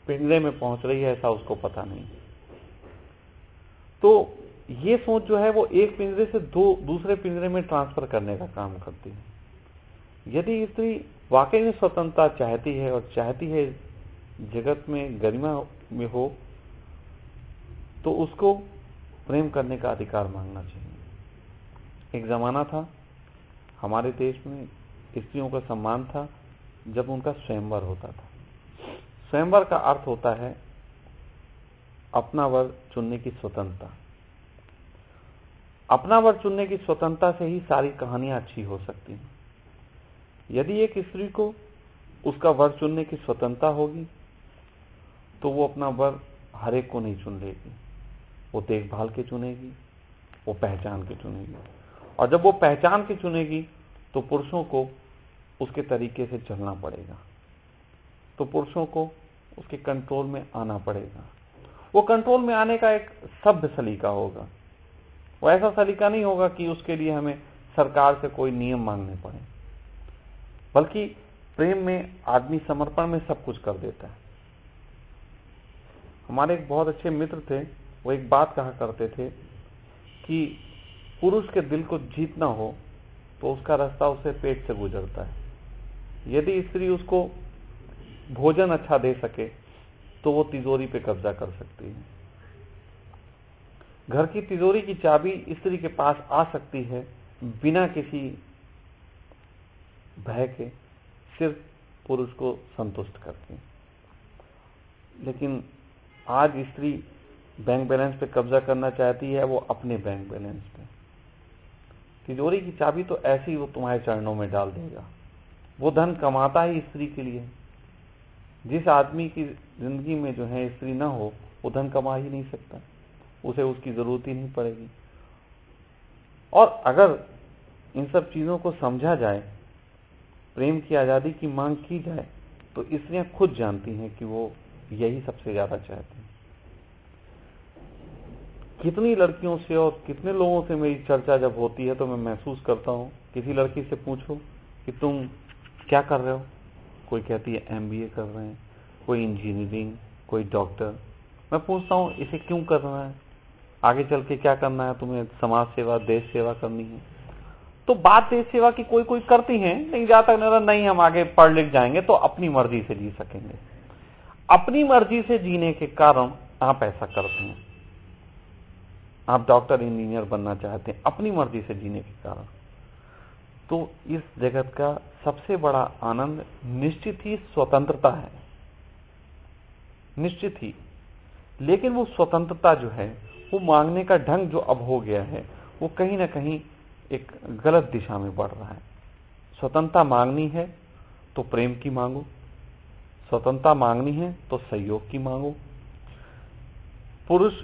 पिंजरे में पहुंच रही है, ऐसा उसको पता नहीं। तो ये सोच जो है वो एक पिंजरे से दूसरे पिंजरे में ट्रांसफर करने का काम करती है। यदि स्त्री वाकई में स्वतंत्रता चाहती है और चाहती है जगत में गरिमा में हो, तो उसको प्रेम करने का अधिकार मांगना चाहिए। एक जमाना था हमारे देश में स्त्रियों का सम्मान था जब उनका स्वयंवर होता था। स्वयंवर का अर्थ होता है अपना वर चुनने की स्वतंत्रता। अपना वर चुनने की स्वतंत्रता से ही सारी कहानियां अच्छी हो सकती हैं। यदि एक स्त्री को उसका वर चुनने की स्वतंत्रता होगी तो वो अपना वर हर एक को नहीं चुन लेगी, वो देखभाल के चुनेगी, वो पहचान के चुनेगी, और जब वो पहचान के चुनेगी तो पुरुषों को उसके तरीके से चलना पड़ेगा, तो पुरुषों को उसके कंट्रोल में आना पड़ेगा। वो कंट्रोल में आने का एक सभ्य सलीका होगा, वो ऐसा सलीका नहीं होगा कि उसके लिए हमें सरकार से कोई नियम मांगने पड़े, बल्कि प्रेम में आदमी समर्पण में सब कुछ कर देता है। हमारे एक बहुत अच्छे मित्र थे, वो एक बात कहा करते थे कि पुरुष के दिल को जीतना हो तो उसका रास्ता उसे पेट से गुजरता है। यदि स्त्री उसको भोजन अच्छा दे सके तो वो तिजोरी पे कब्जा कर सकती है। घर की तिजोरी की चाबी स्त्री के पास आ सकती है बिना किसी भय के, सिर्फ पुरुष को संतुष्ट करती हैं। लेकिन आज स्त्री बैंक बैलेंस पे कब्जा करना चाहती है, वो अपने बैंक बैलेंस पे। तिजोरी की चाबी तो ऐसे ही वो तुम्हारे चरणों में डाल देगा। वो धन कमाता ही स्त्री के लिए। जिस आदमी की जिंदगी में जो है स्त्री ना हो, वो धन कमा ही नहीं सकता, उसे उसकी जरूरत ही नहीं पड़ेगी। और अगर इन सब चीजों को समझा जाए, प्रेम की आजादी की मांग की जाए, तो स्त्रियां खुद जानती हैं कि वो यही सबसे ज्यादा चाहती हैं। कितनी लड़कियों से और कितने लोगों से मेरी चर्चा जब होती है तो मैं महसूस करता हूँ, किसी लड़की से पूछो कि तुम क्या कर रहे हो, कोई कहती है MBA कर रहे हैं, कोई इंजीनियरिंग, कोई डॉक्टर। मैं पूछता हूँ इसे क्यों करना है, आगे चल के क्या करना है, तुम्हें समाज सेवा, देश सेवा करनी है। तो बात देश सेवा की कोई कोई करती हैं, नहीं जहां तक नहीं हम आगे पढ़ लिख जाएंगे तो अपनी मर्जी से जी सकेंगे। अपनी मर्जी से जीने के कारण आप ऐसा करते हैं। आप डॉक्टर इंजीनियर बनना चाहते हैं अपनी मर्जी से जीने के कारण। तो इस जगत का सबसे बड़ा आनंद निश्चित ही स्वतंत्रता है, निश्चित ही। लेकिन वो स्वतंत्रता जो है, वो मांगने का ढंग जो अब हो गया है, वो कहीं ना कहीं एक गलत दिशा में बढ़ रहा है। स्वतंत्रता मांगनी है तो प्रेम की मांगो, स्वतंत्रता मांगनी है तो सहयोग की मांगो। पुरुष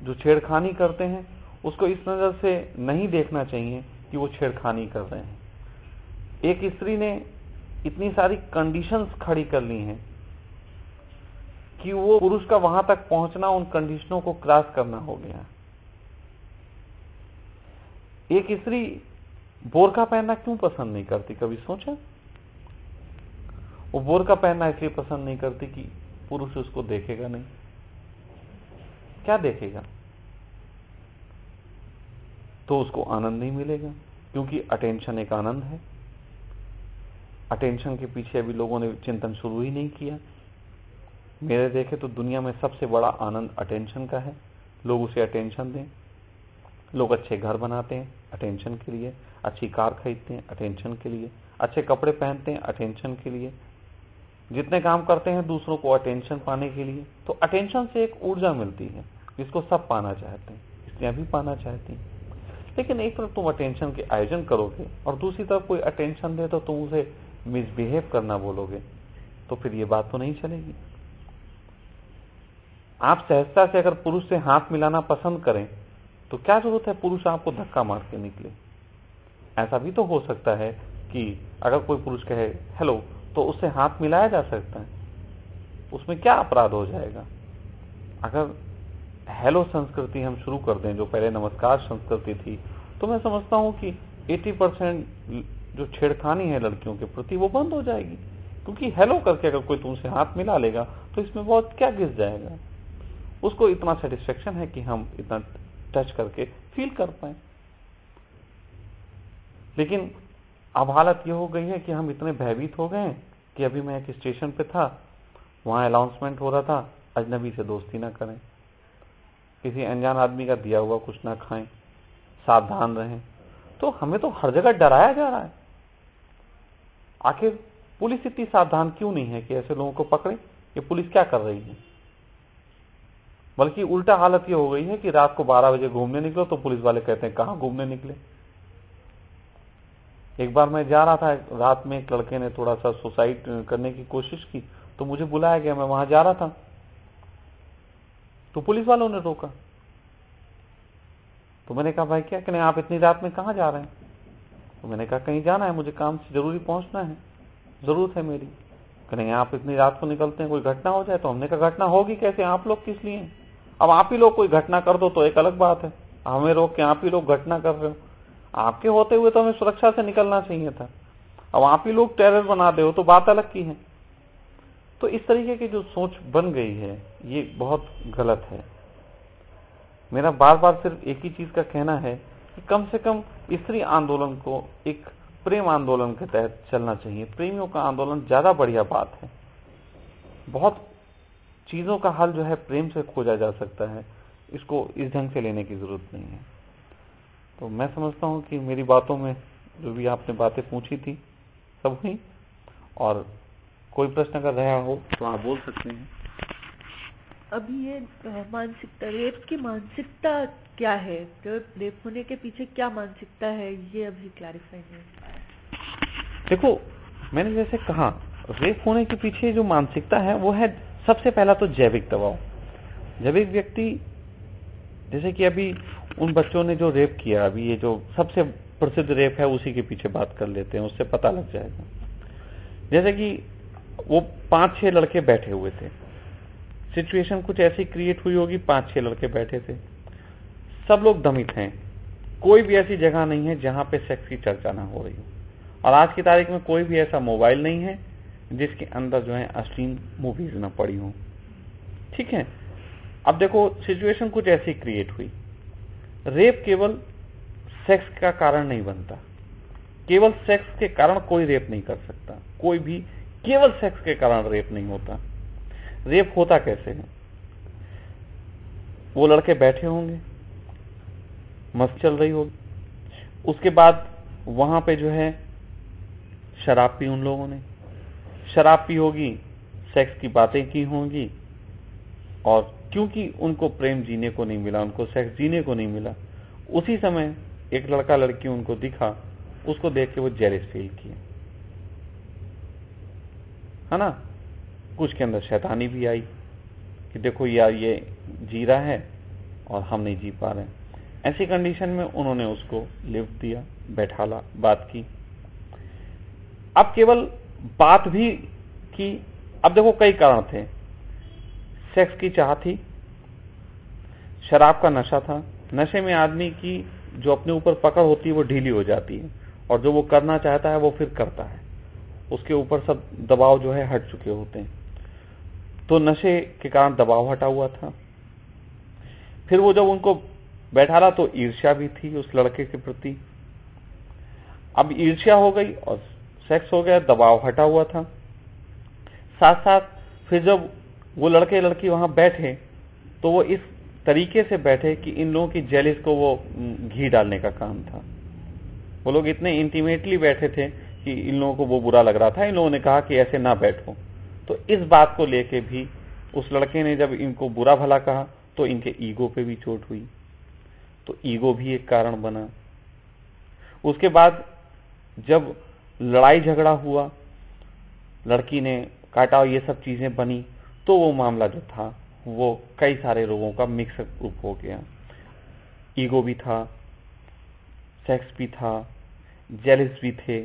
जो छेड़खानी करते हैं उसको इस नजर से नहीं देखना चाहिए कि वो छेड़खानी कर रहे हैं। एक स्त्री ने इतनी सारी कंडीशंस खड़ी कर ली हैं कि वो पुरुष का वहां तक पहुंचना उन कंडीशनों को क्रॉस करना हो गया। एक स्त्री बोरका पहनना क्यों पसंद नहीं करती, कभी सोचा? वो बोरका पहनना इसलिए पसंद नहीं करती कि पुरुष उसको देखेगा नहीं। क्या देखेगा? तो उसको आनंद नहीं मिलेगा, क्योंकि अटेंशन एक आनंद है। अटेंशन के पीछे अभी लोगों ने चिंतन शुरू ही नहीं किया। मेरे देखे तो दुनिया में सबसे बड़ा आनंद अटेंशन का है। लोग उसे अटेंशन दें। लोग अच्छे घर बनाते हैं अटेंशन के लिए, अच्छी कार खरीदते हैं अटेंशन के लिए, अच्छे कपड़े पहनते हैं अटेंशन के लिए, जितने काम करते हैं दूसरों को अटेंशन पाने के लिए। तो अटेंशन से एक ऊर्जा मिलती है जिसको सब पाना चाहते हैं, स्त्रियां भी पाना चाहती हैं। लेकिन एक तरफ तुम अटेंशन के आयोजन करोगे और दूसरी तरफ कोई अटेंशन दे तो तुम उसे मिसबिहेव करना बोलोगे, तो फिर ये बात तो नहीं चलेगी। आप सहजता से अगर पुरुष से हाथ मिलाना पसंद करें तो क्या जरूरत है पुरुष आपको धक्का मार के निकले। ऐसा भी तो हो सकता है कि अगर कोई पुरुष कहे हेलो तो उससे हाथ मिलाया जा सकता है, उसमें क्या अपराध हो जाएगा। अगर हेलो संस्कृति हम शुरू कर दें, जो पहले नमस्कार संस्कृति थी, तो मैं समझता हूं कि 80% जो छेड़खानी है लड़कियों के प्रति वो बंद हो जाएगी। क्योंकि हेलो करके अगर कोई तुमसे हाथ मिला लेगा तो इसमें बहुत क्या घिस जाएगा। उसको इतना सेटिस्फेक्शन है कि हम इतना टच करके फील कर पाए। लेकिन अब हालत ये हो गई है कि हम इतने भयभीत हो गए हैं कि अभी मैं एक स्टेशन पे था, वहां अनाउंसमेंट हो रहा था अजनबी से दोस्ती ना करें, किसी अनजान आदमी का दिया हुआ कुछ ना खाएं, सावधान रहें। तो हमें तो हर जगह डराया जा रहा है। आखिर पुलिस इतनी सावधान क्यों नहीं है कि ऐसे लोगों को पकड़े? ये पुलिस क्या कर रही है? बल्कि उल्टा हालत ये हो गई है कि रात को 12 बजे घूमने निकलो तो पुलिस वाले कहते हैं कहां घूमने निकले। एक बार मैं जा रहा था, रात में एक लड़के ने थोड़ा सा सुसाइड करने की कोशिश की तो मुझे बुलाया गया, मैं वहां जा रहा था तो पुलिस वालों ने रोका। तो मैंने कहा भाई क्या कहने, आप इतनी रात में कहां जा रहे हैं? तो मैंने कहा कहीं जाना है, मुझे काम से जरूरी पहुंचना है, जरूरत है मेरी। कहने आप इतनी रात को निकलते हैं, कोई घटना हो जाए? तो हमने कहा घटना होगी कैसे, आप लोग किस लिए? अब आप ही लोग कोई घटना कर दो तो एक अलग बात है, हमें रोक के आप ही लोग घटना कर रहे हो। आपके होते हुए तो हमें सुरक्षा से निकलना चाहिए था, अब आप ही लोग टेरर बना दे हो तो बात अलग की है। तो इस तरीके की जो सोच बन गई है ये बहुत गलत है। मेरा बार बार सिर्फ एक ही चीज का कहना है कि कम से कम स्त्री आंदोलन को एक प्रेम आंदोलन के तहत चलना चाहिए। प्रेमियों का आंदोलन ज्यादा बढ़िया बात है। बहुत चीजों का हल जो है प्रेम से खोजा जा सकता है, इसको इस ढंग से लेने की जरूरत नहीं है। तो मैं समझता हूं कि मेरी बातों में जो भी आपने बातें पूछी थी सब हुई, और कोई प्रश्न अगर रहा हो तो आप बोल सकते हैं। अभी ये मानसिकता, रेप की मानसिकता क्या है, तो रेप होने के पीछे क्या मानसिकता है, ये अभी क्लैरिफाई नहीं हो पाया। देखो, मैंने जैसे कहा, रेप होने के पीछे जो मानसिकता है वो है सबसे पहला तो जैविक दबाव। जब एक व्यक्ति, जैसे कि अभी उन बच्चों ने जो रेप किया, अभी ये जो सबसे प्रसिद्ध रेप है उसी के पीछे बात कर लेते हैं, उससे पता लग जाएगा। जैसे कि वो 5-6 लड़के बैठे हुए थे, सिचुएशन कुछ ऐसी क्रिएट हुई होगी, 5-6 लड़के बैठे थे, सब लोग दमित हैं, कोई भी ऐसी जगह नहीं है जहां पे सेक्स की चर्चा ना हो रही हो, और आज की तारीख में कोई भी ऐसा मोबाइल नहीं है जिसके अंदर जो है अश्लील मूवीज ना पड़ी हो। ठीक है, अब देखो सिचुएशन कुछ ऐसी क्रिएट हुई। रेप केवल सेक्स का कारण नहीं बनता, केवल सेक्स के कारण कोई रेप नहीं कर सकता, कोई भी केवल सेक्स के कारण रेप नहीं होता। रेप होता कैसे है? वो लड़के बैठे होंगे, मस्ती चल रही होगी, उसके बाद वहां पे जो है शराब पी उन लोगों ने, शराब पी होगी, सेक्स की बातें की होंगी, और क्योंकि उनको प्रेम जीने को नहीं मिला, उनको सेक्स जीने को नहीं मिला, उसी समय एक लड़का लड़की उनको दिखा, उसको देख के वो जेलस फील किए, है ना। कुछ के अंदर शैतानी भी आई कि देखो यार ये जी रहा है और हम नहीं जी पा रहे। ऐसी कंडीशन में उन्होंने उसको लिफ्ट दिया, बैठाला, बात की। अब केवल बात भी की। अब देखो कई कारण थे, सेक्स की चाह थी, शराब का नशा था। नशे में आदमी की जो अपने ऊपर पकड़ होती है वो ढीली हो जाती है, और जो वो करना चाहता है वो फिर करता है, उसके ऊपर सब दबाव जो है हट चुके होते हैं। तो नशे के कारण दबाव हटा हुआ था। फिर वो जब उनको बैठा रहा तो ईर्ष्या भी थी उस लड़के के प्रति। अब ईर्ष्या हो गई और सेक्स हो गया, दबाव हटा हुआ था। साथ साथ फिर जब वो लड़के लड़की वहां बैठे तो वो इस तरीके से बैठे कि इन लोगों की जेलिस को वो घी डालने का काम था। वो लोग इतने इंटीमेटली बैठे थे कि इन लोगों को वो बुरा लग रहा था। इन लोगों ने कहा कि ऐसे ना बैठो। तो इस बात को लेके भी उस लड़के ने जब इनको बुरा भला कहा तो इनके ईगो पे भी चोट हुई, तो ईगो भी एक कारण बना। उसके बाद जब लड़ाई झगड़ा हुआ, लड़की ने काटा, ये सब चीजें बनी, तो वो मामला जो था वो कई सारे लोगों का मिक्सअप ग्रुप हो गया। ईगो भी था, सेक्स भी था, जेलिस भी थे।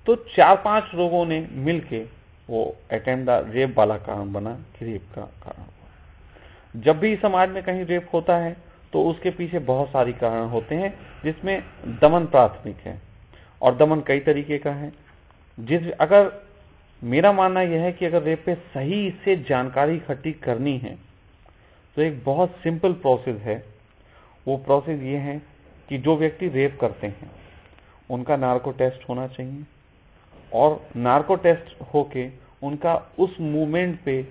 तो 4-5 लोगों ने मिलके वो अटेम्प्ट रेप वाला कारण बना कि रेप का कारण हुआ। जब भी समाज में कहीं रेप होता है तो उसके पीछे बहुत सारी कारण होते हैं, जिसमें दमन प्राथमिक है, और दमन कई तरीके का है। अगर मेरा मानना यह है कि अगर रेप पे सही से जानकारी इकट्ठी करनी है तो एक बहुत सिंपल प्रोसेस है। वो प्रोसेस ये है कि जो व्यक्ति रेप करते हैं उनका नार्को टेस्ट होना चाहिए, और नार्को टेस्ट होके उनका उस मूवमेंट पे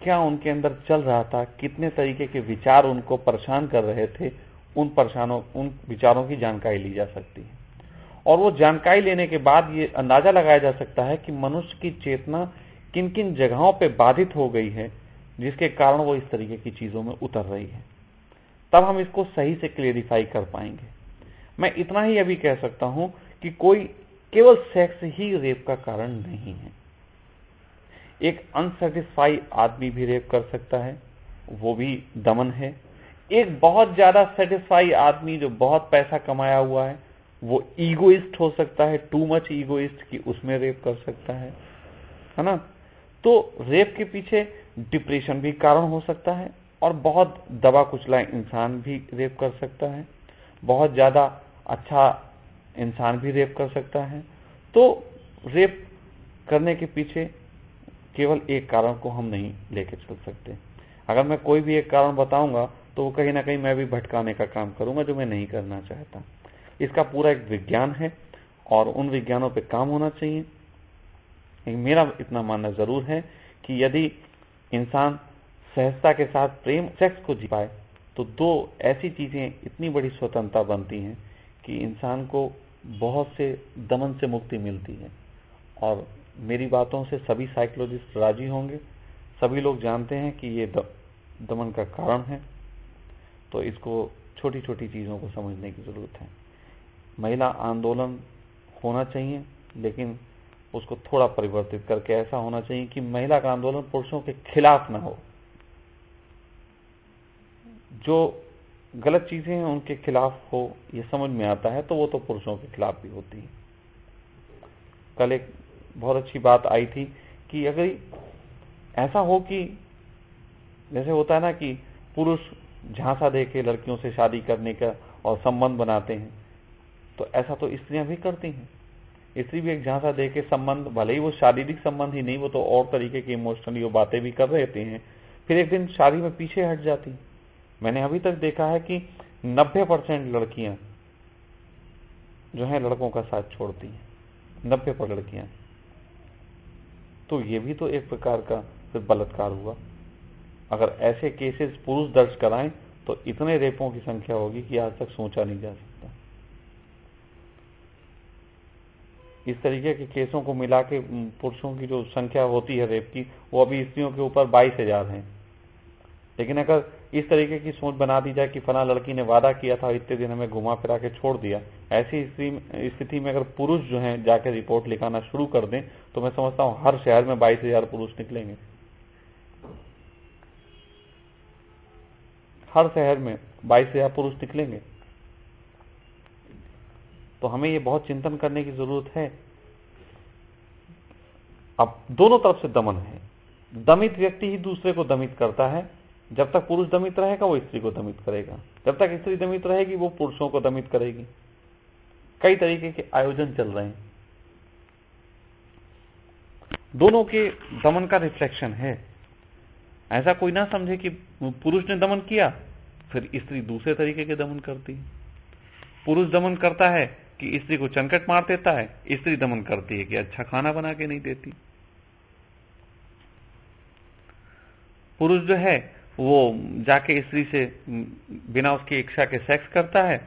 क्या उनके अंदर चल रहा था, कितने तरीके के विचार उनको परेशान कर रहे थे, उन विचारों की जानकारी ली जा सकती है। और वो जानकारी लेने के बाद ये अंदाजा लगाया जा सकता है कि मनुष्य की चेतना किन किन जगहों पे बाधित हो गई है, जिसके कारण वो इस तरीके की चीजों में उतर रही है। तब हम इसको सही से क्लेरिफाई कर पाएंगे। मैं इतना ही अभी कह सकता हूं कि कोई केवल सेक्स ही रेप का कारण नहीं है। एक अनसेटिस्फाई आदमी भी रेप कर सकता है, वो भी दमन है। एक बहुत ज्यादा सेटिस्फाई आदमी जो बहुत पैसा कमाया हुआ है वो ईगोइस्ट हो सकता है, टू मच ईगोइस्ट, कि उसमें रेप कर सकता है ना। तो रेप के पीछे डिप्रेशन भी कारण हो सकता है, और बहुत दबा कुचला इंसान भी रेप कर सकता है, बहुत ज्यादा अच्छा इंसान भी रेप कर सकता है। तो रेप करने के पीछे केवल एक कारण को हम नहीं लेके चल सकते। अगर मैं कोई भी एक कारण बताऊंगा तो वो कहीं ना कहीं मैं भी भटकाने का काम करूंगा, जो मैं नहीं करना चाहता। इसका पूरा एक विज्ञान है और उन विज्ञानों पे काम होना चाहिए। मेरा इतना मानना जरूर है कि यदि इंसान सहजता के साथ प्रेम सेक्स को जी पाए तो दो ऐसी चीजें इतनी बड़ी स्वतंत्रता बनती हैं कि इंसान को बहुत से दमन से मुक्ति मिलती है, और मेरी बातों से सभी साइकोलॉजिस्ट राजी होंगे, सभी लोग जानते हैं कि ये दमन का कारण है। तो इसको छोटी छोटी चीज़ों को समझने की ज़रूरत है। महिला आंदोलन होना चाहिए, लेकिन उसको थोड़ा परिवर्तित करके ऐसा होना चाहिए कि महिला का आंदोलन पुरुषों के खिलाफ ना हो। जो गलत चीज़ें हैं उनके खिलाफ हो, ये समझ में आता है, तो वो तो पुरुषों के खिलाफ भी होती है। कल एक बहुत अच्छी बात आई थी कि अगर ऐसा हो कि जैसे होता है ना कि पुरुष झांसा दे के लड़कियों से शादी करने का और संबंध बनाते हैं, तो ऐसा तो स्त्रियां भी करती हैं। स्त्री भी एक झांसा दे के संबंध, भले ही वो शारीरिक संबंध ही नहीं, वो तो और तरीके की इमोशनली वो बातें भी कर रहे हैं, फिर एक दिन शादी में पीछे हट जाती। मैंने अभी तक देखा है कि 90% लड़कियां जो है लड़कों का साथ छोड़ती हैं, 90% लड़कियां। तो ये भी तो एक प्रकार का फिर बलात्कार हुआ। अगर ऐसे केसेस पुरुष दर्ज कराएं तो इतने रेपों की संख्या होगी कि आज तक सोचा नहीं जा सकता। इस तरीके के केसों को मिला के पुरुषों की जो संख्या होती है रेप की, वो अभी स्त्रियों के ऊपर 22,000 है। लेकिन अगर इस तरीके की सोच बना दी जाए कि फला लड़की ने वादा किया था, इतने दिन हमें घुमा फिरा के छोड़ दिया, ऐसी स्थिति में अगर पुरुष जो हैं जाके रिपोर्ट लिखाना शुरू कर दें, तो मैं समझता हूं हर शहर में 22,000 पुरुष निकलेंगे। हर शहर में 22,000 पुरुष निकलेंगे। तो हमें ये बहुत चिंतन करने की जरूरत है। अब दोनों तरफ से दमन है। दमित व्यक्ति ही दूसरे को दमित करता है। जब तक पुरुष दमित रहेगा वो स्त्री को दमित करेगा, जब तक स्त्री दमित रहेगी वो पुरुषों को दमित करेगी। कई तरीके के आयोजन चल रहे हैं, दोनों के दमन का रिफ्लेक्शन है। ऐसा कोई ना समझे कि पुरुष ने दमन किया फिर स्त्री दूसरे तरीके के दमन करती है। पुरुष दमन करता है कि स्त्री को चनकट मार देता है, स्त्री दमन करती है कि अच्छा खाना बना के नहीं देती। पुरुष जो है वो जाके स्त्री से बिना उसकी इच्छा के सेक्स करता है,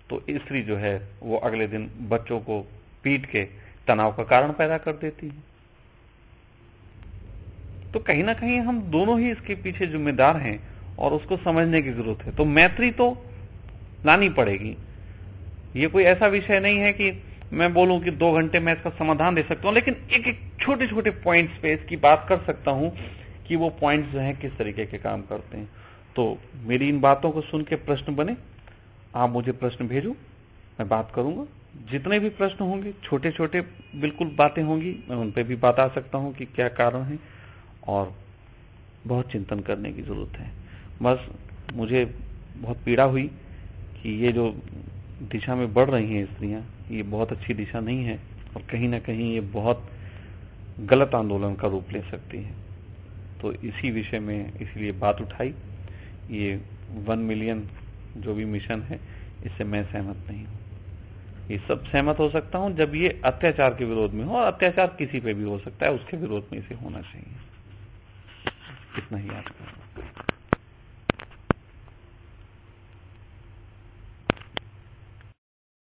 तो स्त्री जो है वो अगले दिन बच्चों को पीट के तनाव का कारण पैदा कर देती है। तो कहीं ना कहीं हम दोनों ही इसके पीछे जिम्मेदार हैं और उसको समझने की जरूरत है। तो मैत्री तो लानी पड़ेगी। ये कोई ऐसा विषय नहीं है कि मैं बोलूं कि 2 घंटे में इसका समाधान दे सकता हूं, लेकिन एक एक छोटे छोटे पॉइंट्स पे इसकी बात कर सकता हूं कि वो पॉइंट्स जो हैं किस तरीके के काम करते हैं। तो मेरी इन बातों को सुन के प्रश्न बने, आप मुझे प्रश्न भेजो, मैं बात करूंगा। जितने भी प्रश्न होंगे छोटे छोटे बिल्कुल बातें होंगी, मैं उन पे भी बता सकता हूं कि क्या कारण है, और बहुत चिंतन करने की जरूरत है। बस मुझे बहुत पीड़ा हुई कि ये जो दिशा में बढ़ रही हैं स्त्रियां, ये बहुत अच्छी दिशा नहीं है और कहीं ना कहीं ये बहुत गलत आंदोलन का रूप ले सकती है। तो इसी विषय में इसलिए बात उठाई। ये 1 मिलियन जो भी मिशन है, इससे मैं सहमत नहीं हूँ। ये सब सहमत हो सकता हूँ जब ये अत्याचार के विरोध में हो, और अत्याचार किसी पे भी हो सकता है, उसके विरोध में इसे होना चाहिए। इतना ही याद करो।